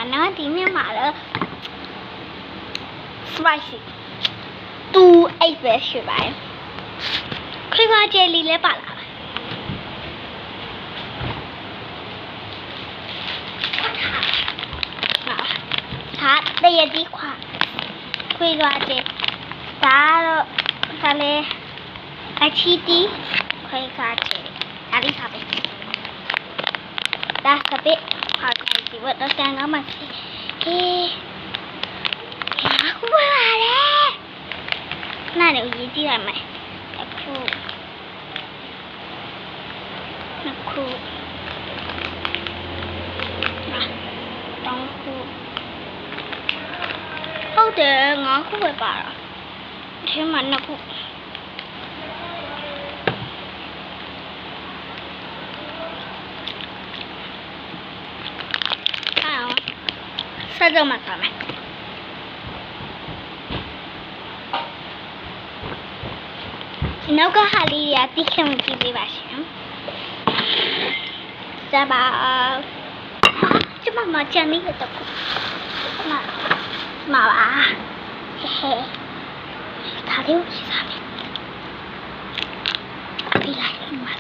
မှာနော်ဒီနေ့မှာတော့ spicy 2-8ပဲရှိပါတယ်ခွေးခွားကျယ်လီလည်းပါလာပါဒါတရတိခွာခွေးခွားကျယ်ဒါတော့ဒါလည်းအချီတီခွေးခွားကျယ်ဒါလေးစားပဲဒါစပစ်ဟာခိုင်ဒီဝတ်တော့တန်ကောင်းမှစီဟေးခုပါလေနားလည်းရေးကြည့်ရမယ်အခုနှစ်ခုတောင်းခုဟုတ်တယ်ငါးခုပဲပါတာအထဲမှာနှစ်ခုဆက်ကြမှာပါမယ်နောက်ကဟာလေးရတိခမကြည့်ပေးပါရှင်ကြပါကျမချန်နေတော့မပါဟဲ့ဒါလေးကိုစားမယ်ပြလိုက်မှာ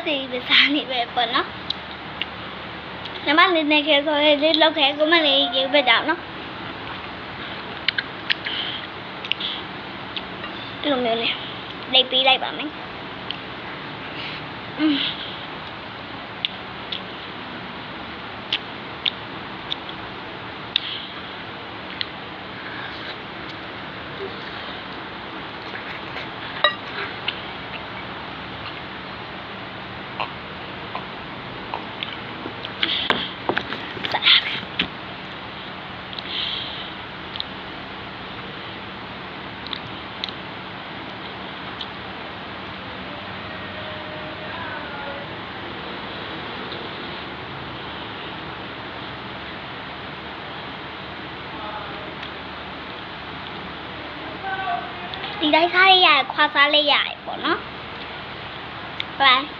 ဒီပဲစားနေပဲပေါ့နော်။ညီမလေးနေခဲ့ဆိုရင်လေးလောက်ခဲ့ကိုမလေးရေးပဲကြောင်နော်။ဒီလိုမျိုးလေးလိပ်ပေးလိုက်ပါမယ်။ဒီတိုင်းစားရရခွာစားလေးရတယ်ပေါ့နော်။ဟုတ်